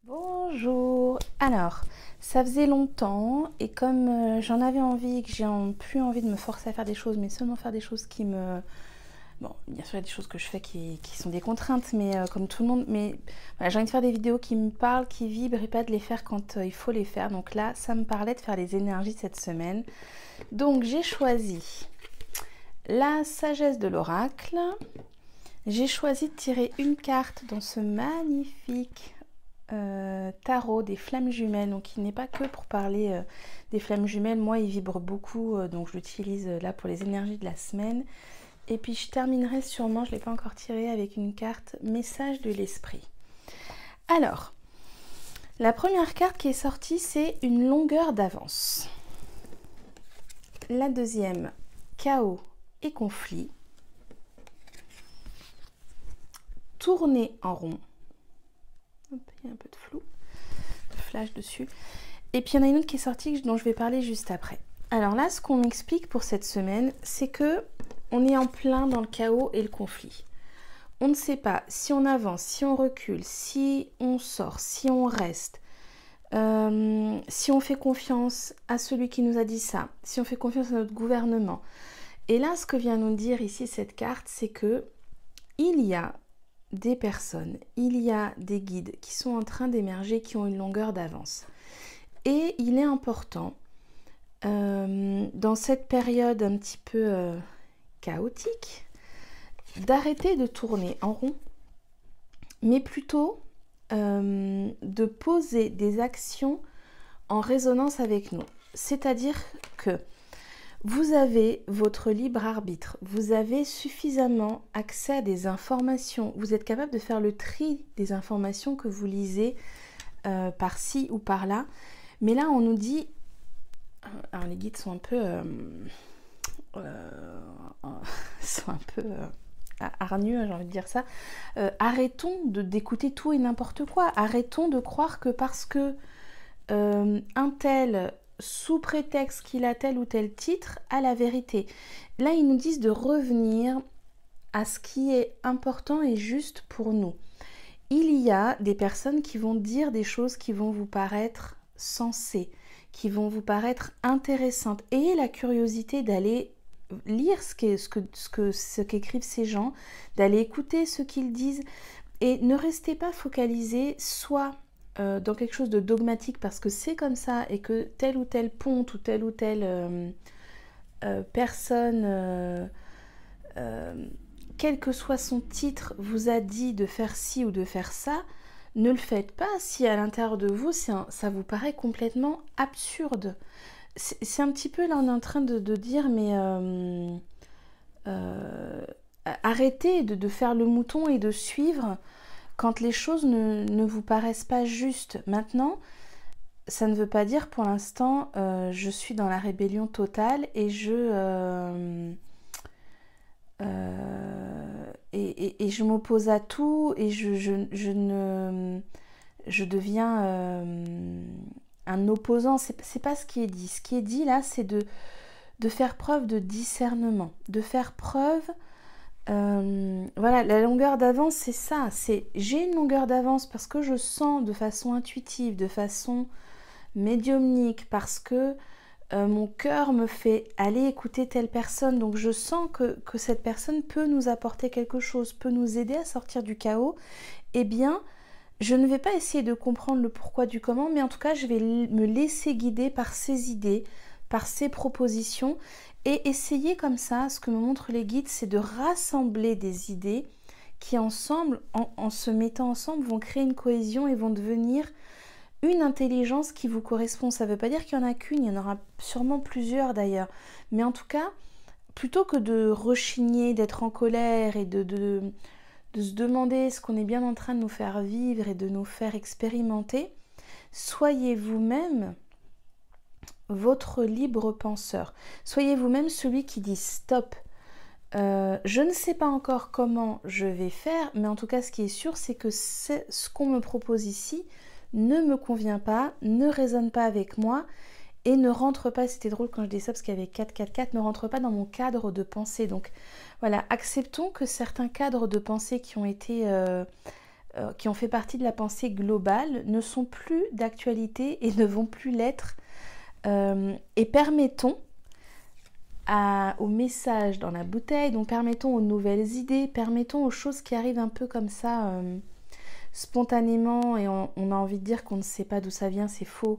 Bonjour. Alors, ça faisait longtemps et comme j'en avais envie et que j'ai plus envie de me forcer à faire des choses, mais seulement faire des choses qui me... Bon, bien sûr, il y a des choses que je fais qui sont des contraintes, mais comme tout le monde, mais voilà, j'ai envie de faire des vidéos qui me parlent, qui vibrent et pas de les faire quand il faut les faire. Donc là, ça me parlait de faire les énergies de cette semaine. Donc j'ai choisi la sagesse de l'oracle. J'ai choisi de tirer une carte dans ce magnifique tarot des flammes jumelles, donc il n'est pas que pour parler des flammes jumelles. Moi il vibre beaucoup, donc je l'utilise là pour les énergies de la semaine. Et puis je terminerai sûrement, je ne l'ai pas encore tiré, avec une carte message de l'esprit. Alors, la première carte qui est sortie, c'est une longueur d'avance. La deuxième, chaos et conflit. Tourner en rond. Hop, il y a un peu de flou, de flash dessus. Et puis il y en a une autre qui est sortie dont je vais parler juste après. Alors là, ce qu'on m'explique pour cette semaine, c'est que on est en plein dans le chaos et le conflit. On ne sait pas si on avance, si on recule, si on sort, si on reste, si on fait confiance à celui qui nous a dit ça, si on fait confiance à notre gouvernement. Et là, ce que vient nous dire ici cette carte, c'est que il y a des personnes, il y a des guides qui sont en train d'émerger, qui ont une longueur d'avance. Et il est important, dans cette période un petit peu chaotique, d'arrêter de tourner en rond, mais plutôt de poser des actions en résonance avec nous. C'est-à-dire que vous avez votre libre arbitre, vous avez suffisamment accès à des informations, vous êtes capable de faire le tri des informations que vous lisez par-ci ou par-là. Mais là, on nous dit... Alors, les guides sont un peu... hargneux, j'ai envie de dire ça. Arrêtons d'écouter tout et n'importe quoi. Arrêtons de croire que parce que un tel, sous prétexte qu'il a tel ou tel titre, a la vérité. Là, ils nous disent de revenir à ce qui est important et juste pour nous. Il y a des personnes qui vont dire des choses qui vont vous paraître sensées, qui vont vous paraître intéressantes. Ayez la curiosité d'aller lire ce qu'écrivent ces gens, d'aller écouter ce qu'ils disent et ne restez pas focalisé soit dans quelque chose de dogmatique parce que c'est comme ça et que tel ou tel ponte ou telle personne, quel que soit son titre, vous a dit de faire ci ou de faire ça. Ne le faites pas si à l'intérieur de vous, ça vous paraît complètement absurde. C'est un petit peu là, on est en train de dire, mais arrêtez de faire le mouton et de suivre quand les choses ne vous paraissent pas justes. Maintenant, ça ne veut pas dire pour l'instant, je suis dans la rébellion totale et et je m'oppose à tout et je deviens un opposant. C'est pas ce qui est dit. Ce qui est dit là, c'est de faire preuve de discernement, de faire preuve... voilà, la longueur d'avance, c'est ça. C'est j'ai une longueur d'avance parce que je sens de façon intuitive, de façon médiumnique, parce que mon cœur me fait aller écouter telle personne, donc je sens que cette personne peut nous apporter quelque chose, peut nous aider à sortir du chaos. Eh bien, je ne vais pas essayer de comprendre le pourquoi du comment, mais en tout cas, je vais me laisser guider par ces idées, par ces propositions, et essayer comme ça, ce que me montrent les guides, c'est de rassembler des idées qui ensemble, en se mettant ensemble, vont créer une cohésion et vont devenir une intelligence qui vous correspond. Ça ne veut pas dire qu'il n'y en a qu'une, il y en aura sûrement plusieurs d'ailleurs. Mais en tout cas, plutôt que de rechigner, d'être en colère et de se demander ce qu'on est bien en train de nous faire vivre et de nous faire expérimenter, soyez vous-même votre libre penseur. Soyez vous-même celui qui dit stop. Je ne sais pas encore comment je vais faire, mais en tout cas, ce qui est sûr, c'est que ce qu'on me propose ici ne me convient pas, ne résonne pas avec moi et ne rentre pas, c'était drôle quand je dis ça parce qu'il y avait 4, 4, 4, ne rentre pas dans mon cadre de pensée. Donc voilà, acceptons que certains cadres de pensée qui ont été qui ont fait partie de la pensée globale ne sont plus d'actualité et ne vont plus l'être. Et permettons aux messages dans la bouteille, donc permettons aux nouvelles idées, permettons aux choses qui arrivent un peu comme ça, spontanément, et on a envie de dire qu'on ne sait pas d'où ça vient, c'est faux.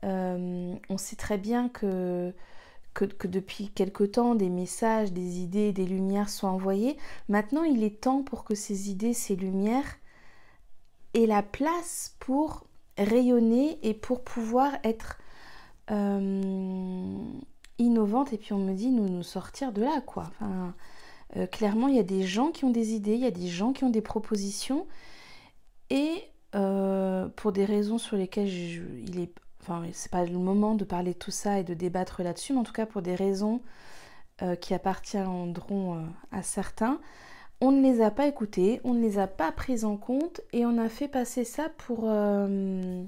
On sait très bien que depuis quelque temps, des messages, des idées, des lumières sont envoyées. Maintenant, il est temps pour que ces idées, ces lumières aient la place pour rayonner et pour pouvoir être innovantes. Et puis on me dit, nous sortir de là, quoi. Enfin, clairement, il y a des gens qui ont des idées, il y a des gens qui ont des propositions. Et pour des raisons sur lesquelles c'est pas le moment de parler de tout ça et de débattre là-dessus, mais en tout cas pour des raisons qui appartiendront à certains, on ne les a pas écoutées, on ne les a pas prises en compte et on a fait passer ça pour un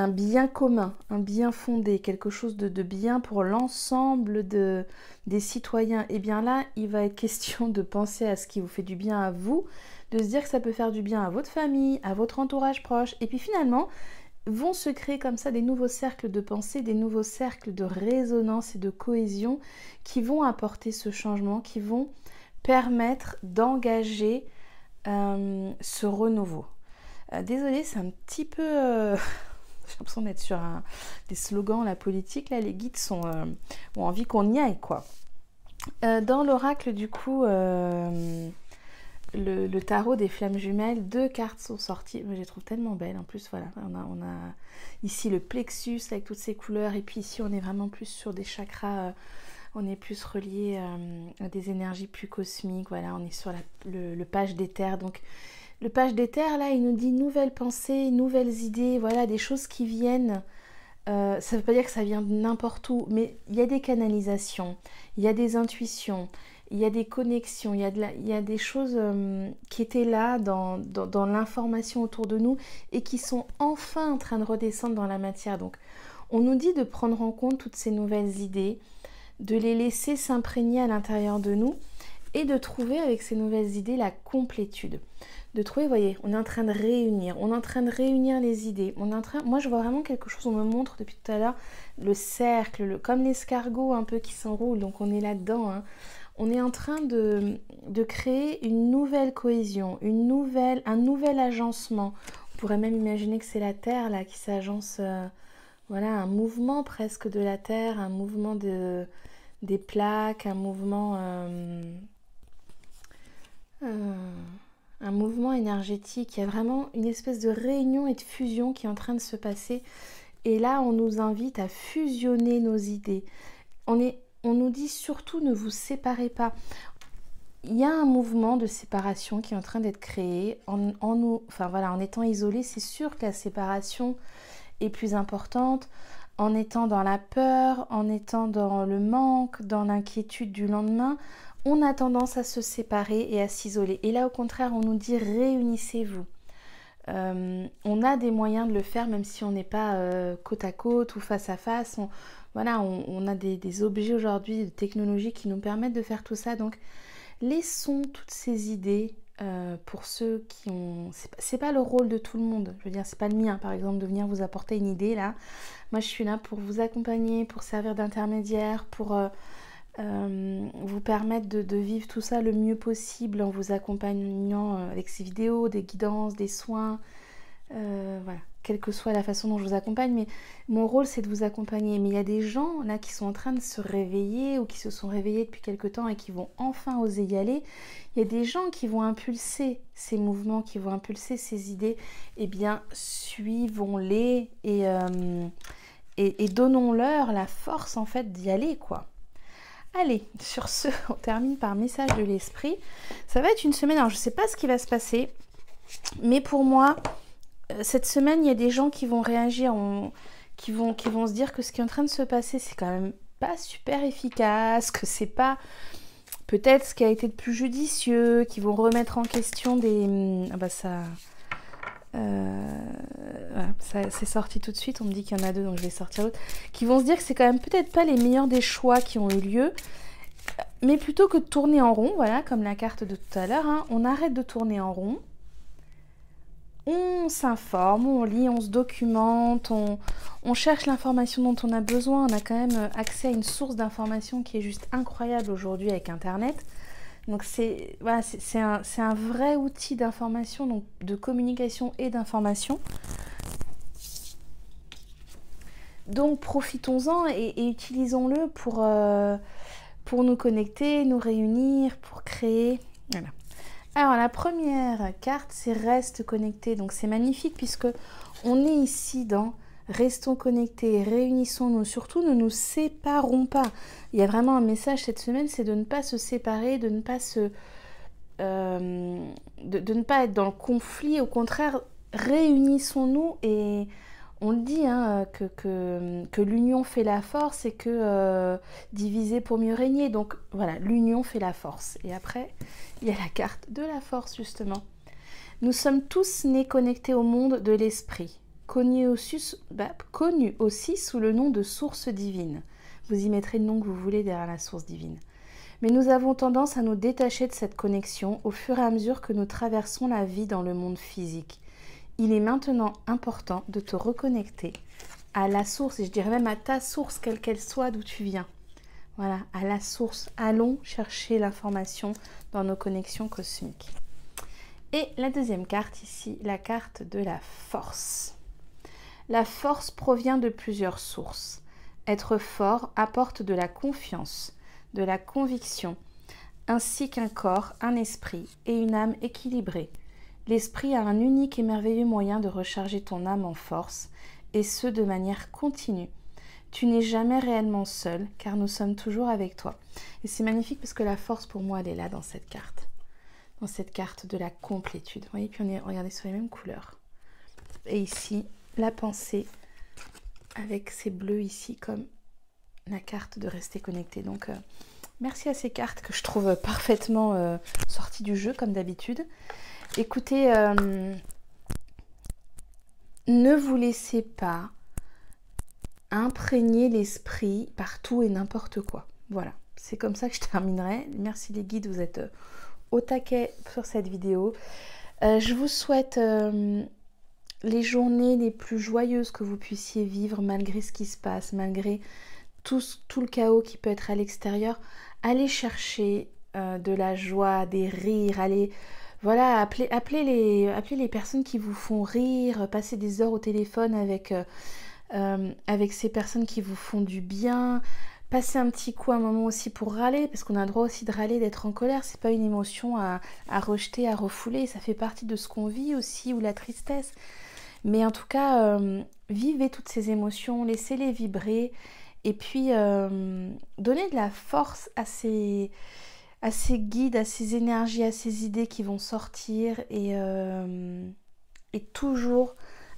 bien commun, un bien fondé, quelque chose de bien pour l'ensemble des citoyens. Et bien là, il va être question de penser à ce qui vous fait du bien à vous, de se dire que ça peut faire du bien à votre famille, à votre entourage proche, et puis finalement, vont se créer comme ça des nouveaux cercles de pensée, des nouveaux cercles de résonance et de cohésion qui vont apporter ce changement, qui vont permettre d'engager ce renouveau. Désolée, c'est un petit peu... j'ai l'impression d'être sur des slogans, la politique, là, les guides ont envie qu'on y aille, quoi. Dans l'oracle, du coup... Le tarot des flammes jumelles, 2 cartes sont sorties, je les trouve tellement belles. En plus, voilà, on a ici le plexus avec toutes ces couleurs, et puis ici on est vraiment plus sur des chakras, on est plus relié à des énergies plus cosmiques. Voilà, on est sur le page d'éther. Donc le page d'éther, là, il nous dit nouvelles pensées, nouvelles idées, voilà, des choses qui viennent. Ça ne veut pas dire que ça vient de n'importe où, mais il y a des canalisations, il y a des intuitions, il y a des connexions, il y a des choses qui étaient là dans l'information autour de nous et qui sont enfin en train de redescendre dans la matière. Donc on nous dit de prendre en compte toutes ces nouvelles idées, de les laisser s'imprégner à l'intérieur de nous et de trouver avec ces nouvelles idées la complétude. De trouver, vous voyez, on est en train de réunir les idées. Moi je vois vraiment quelque chose, on me montre depuis tout à l'heure, le cercle, comme l'escargot un peu qui s'enroule, donc on est là-dedans, hein. On est en train de créer une nouvelle cohésion, un nouvel agencement. On pourrait même imaginer que c'est la Terre là qui s'agence, voilà, un mouvement presque de la Terre, un mouvement des plaques, un mouvement énergétique. Il y a vraiment une espèce de réunion et de fusion qui est en train de se passer. Et là, on nous invite à fusionner nos idées. On nous dit surtout ne vous séparez pas. Il y a un mouvement de séparation qui est en train d'être créé. En étant isolé, c'est sûr que la séparation est plus importante. En étant dans la peur, en étant dans le manque, dans l'inquiétude du lendemain, on a tendance à se séparer et à s'isoler. Et là, au contraire, on nous dit réunissez-vous. On a des moyens de le faire, même si on n'est pas côte à côte ou face à face. On a des objets aujourd'hui, des technologies qui nous permettent de faire tout ça. Donc, laissons toutes ces idées pour ceux qui ont... C'est pas le rôle de tout le monde. Je veux dire, c'est pas le mien, par exemple, de venir vous apporter une idée, là. Moi, je suis là pour vous accompagner, pour servir d'intermédiaire, pour vous permettre de vivre tout ça le mieux possible en vous accompagnant avec ces vidéos, des guidances, des soins. Voilà, quelle que soit la façon dont je vous accompagne, mais mon rôle c'est de vous accompagner. Mais il y a des gens là qui sont en train de se réveiller ou qui se sont réveillés depuis quelque temps et qui vont enfin oser y aller. Il y a des gens qui vont impulser ces mouvements, qui vont impulser ces idées. Eh bien, suivons-les et donnons-leur la force en fait d'y aller, quoi. Allez, sur ce, on termine par message de l'esprit. Ça va être une semaine, alors je ne sais pas ce qui va se passer, mais pour moi... Cette semaine, il y a des gens qui vont réagir, qui vont se dire que ce qui est en train de se passer, c'est quand même pas super efficace, que c'est pas peut-être ce qui a été le plus judicieux, qui vont remettre en question des... ça c'est sorti tout de suite, on me dit qu'il y en a 2, donc je vais sortir l'autre. Qui vont se dire que c'est quand même peut-être pas les meilleurs des choix qui ont eu lieu, mais plutôt que de tourner en rond, voilà, comme la carte de tout à l'heure, hein, on arrête de tourner en rond. on s'informe, on lit, on se documente, on cherche l'information dont on a besoin. On a quand même accès à une source d'information qui est juste incroyable aujourd'hui avec Internet. Donc voilà, c'est un vrai outil d'information, donc de communication et d'information. Donc profitons-en et utilisons-le pour nous connecter, nous réunir, pour créer. Voilà. Alors la première carte, c'est Reste connecté. Donc c'est magnifique puisque on est ici dans Restons connectés, réunissons-nous. Surtout, ne nous séparons pas. Il y a vraiment un message cette semaine, c'est de ne pas se séparer, de ne pas de ne pas être dans le conflit. Au contraire, réunissons-nous et on le dit, hein, que l'union fait la force et que diviser pour mieux régner. Donc voilà, l'union fait la force. Et après, il y a la carte de la force, justement. Nous sommes tous nés connectés au monde de l'esprit, connus aussi sous le nom de source divine. Vous y mettrez le nom que vous voulez derrière la source divine. Mais nous avons tendance à nous détacher de cette connexion au fur et à mesure que nous traversons la vie dans le monde physique. Il est maintenant important de te reconnecter à la source, et je dirais même à ta source, quelle qu'elle soit, d'où tu viens. Voilà, à la source. Allons chercher l'information dans nos connexions cosmiques. Et la deuxième carte ici, la carte de la force. La force provient de plusieurs sources. Être fort apporte de la confiance, de la conviction, ainsi qu'un corps, un esprit et une âme équilibrée. L'esprit a un unique et merveilleux moyen de recharger ton âme en force, et ce de manière continue. Tu n'es jamais réellement seul, car nous sommes toujours avec toi. Et c'est magnifique parce que la force, pour moi, elle est là dans cette carte de la complétude. Vous voyez, puis on est regardez sur les mêmes couleurs. Et ici, la pensée, avec ces bleus ici, comme la carte de rester connecté. Donc, merci à ces cartes que je trouve parfaitement sorties du jeu, comme d'habitude. Écoutez, ne vous laissez pas imprégner l'esprit par tout et n'importe quoi. Voilà, c'est comme ça que je terminerai. Merci les guides, vous êtes au taquet sur cette vidéo. Je vous souhaite les journées les plus joyeuses que vous puissiez vivre malgré ce qui se passe, malgré tout le chaos qui peut être à l'extérieur. Allez chercher de la joie, des rires, allez... Voilà, appelez les personnes qui vous font rire, passez des heures au téléphone avec ces personnes qui vous font du bien. Passez un petit coup, un moment aussi pour râler, parce qu'on a le droit aussi de râler, d'être en colère. C'est pas une émotion à rejeter, à refouler. Ça fait partie de ce qu'on vit aussi, ou la tristesse. Mais en tout cas, vivez toutes ces émotions, laissez-les vibrer. Et puis, donnez de la force à ces guides, à ces énergies, à ces idées qui vont sortir et toujours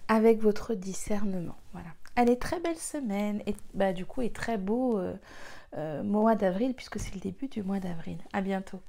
avec votre discernement. Voilà. Allez, très belle semaine et du coup, et très beau mois d'avril puisque c'est le début du mois d'avril. À bientôt.